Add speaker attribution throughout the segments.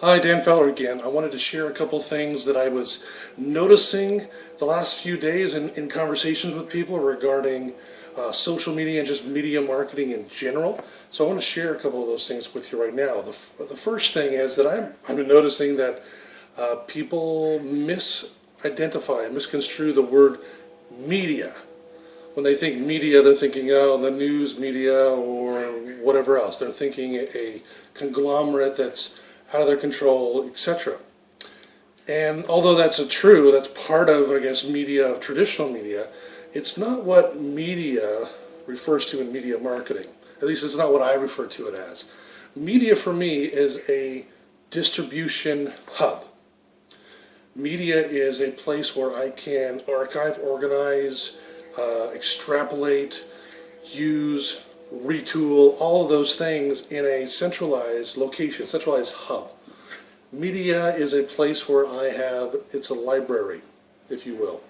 Speaker 1: Hi, Dan Feller again. I wanted to share a couple things that I was noticing the last few days in conversations with people regarding social media and just media marketing in general. So I want to share a couple of those things with you right now. The first thing is that I've been noticing that people misidentify and misconstrue the word media. When they think media, they're thinking, oh, the news media or whatever else. They're thinking a conglomerate that's out of their control, etc. And although that's true, that's part of, I guess, media, traditional media, it's not what media refers to in media marketing. At least it's not what I refer to it as. Media for me is a distribution hub. Media is a place where I can archive, organize, extrapolate, use, retool, all of those things in a centralized location, centralized hub. Media is a place where it's a library, if you will.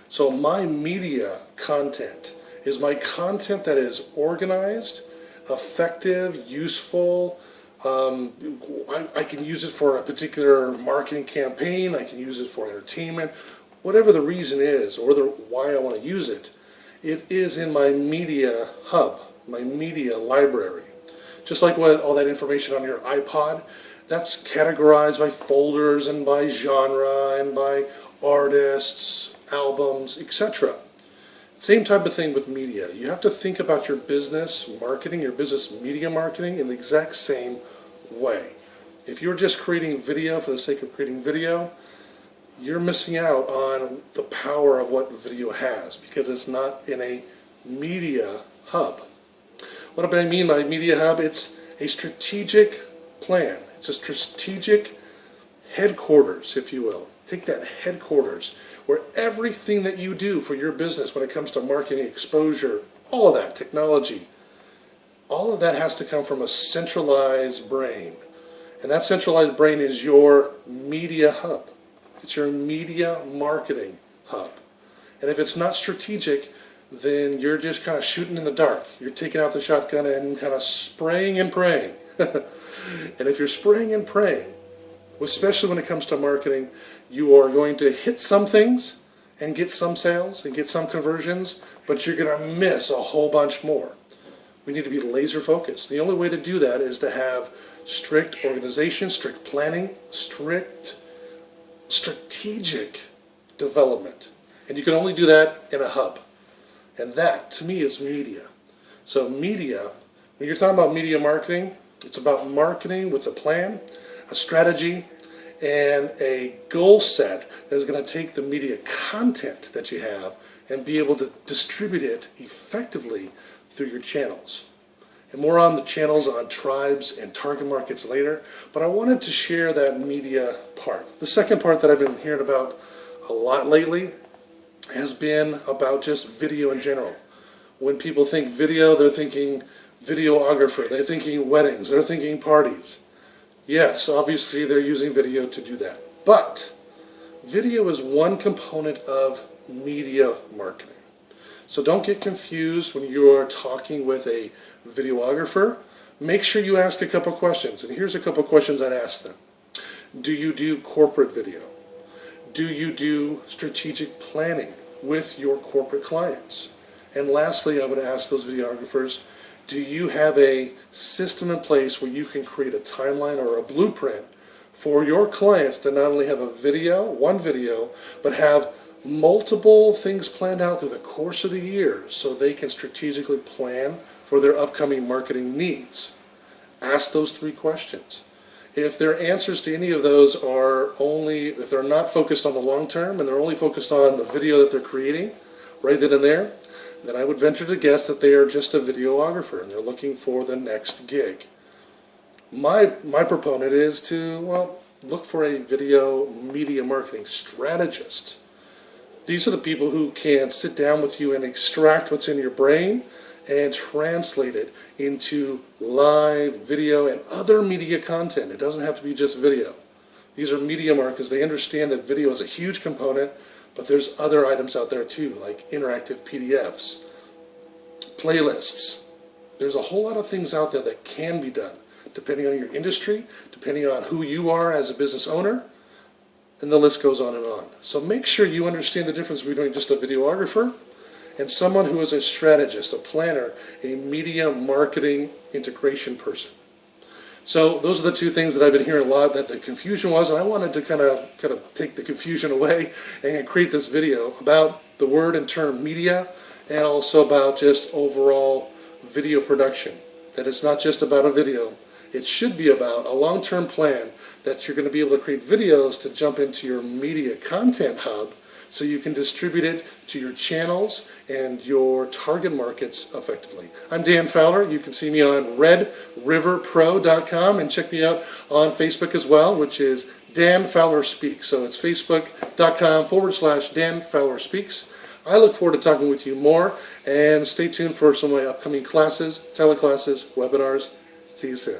Speaker 1: So my media content is my content that is organized, effective, useful. I can use it for a particular marketing campaign. I can use it for entertainment. Whatever the reason is, or why I want to use it, it is in my media hub, my media library. Just like with all that information on your iPod, that's categorized by folders and by genre and by artists, albums, etc. Same type of thing with media. You have to think about your business marketing, your business media marketing in the exact same way. If you're just creating video for the sake of creating video, you're missing out on the power of what video has because it's not in a media hub. What do I mean by media hub? It's a strategic plan. It's a strategic headquarters, if you will. Take that headquarters where everything that you do for your business when it comes to marketing, exposure, all of that, technology, all of that has to come from a centralized brain. And that centralized brain is your media hub. It's your media marketing hub. And if it's not strategic, then you're just kind of shooting in the dark. You're taking out the shotgun and kind of spraying and praying. And if you're spraying and praying, especially when it comes to marketing, you are going to hit some things and get some sales and get some conversions, but you're going to miss a whole bunch more. We need to be laser focused. The only way to do that is to have strict organization, strict planning, strict strategic development. And you can only do that in a hub. And that, to me, is media. So media, when you're talking about media marketing, it's about marketing with a plan, a strategy, and a goal set that is going to take the media content that you have and be able to distribute it effectively through your channels. And more on the channels, on tribes and target markets later, but I wanted to share that media part. The second part that I've been hearing about a lot lately has been about just video in general. When people think video, they're thinking videographer, they're thinking weddings, they're thinking parties. Yes, obviously they're using video to do that. But video is one component of media marketing. So don't get confused when you are talking with a videographer. Make sure you ask a couple questions. And here's a couple questions I'd ask them. Do you do corporate video? Do you do strategic planning with your corporate clients? And lastly, I would ask those videographers, do you have a system in place where you can create a timeline or a blueprint for your clients to not only have one video, but have multiple things planned out through the course of the year so they can strategically plan for their upcoming marketing needs? Ask those three questions. If their answers to any of those if they're not focused on the long term and they're only focused on the video that they're creating right then and there, then I would venture to guess that they are just a videographer and they're looking for the next gig. My proponent is to, look for a video media marketing strategist. These are the people who can sit down with you and extract what's in your brain and translate it into live video and other media content. It doesn't have to be just video. These are media marketers. They understand that video is a huge component, but there's other items out there too, like interactive PDFs, playlists. There's a whole lot of things out there that can be done. depending on your industry, depending on who you are as a business owner, and the list goes on and on. So make sure you understand the difference between just a videographer and someone who is a strategist, a planner, a media marketing integration person. So those are the two things that I've been hearing a lot that the confusion was, and I wanted to kind of take the confusion away and create this video about the word and term media, and also about just overall video production. That it's not just about a video. It should be about a long-term plan that you're going to be able to create videos to jump into your media content hub so you can distribute it to your channels and your target markets effectively. I'm Dan Fowler. You can see me on redriverpro.com and check me out on Facebook as well, which is Dan Fowler Speaks. So it's facebook.com/Dan Fowler Speaks. I look forward to talking with you more, and stay tuned for some of my upcoming classes, teleclasses, webinars. See you soon.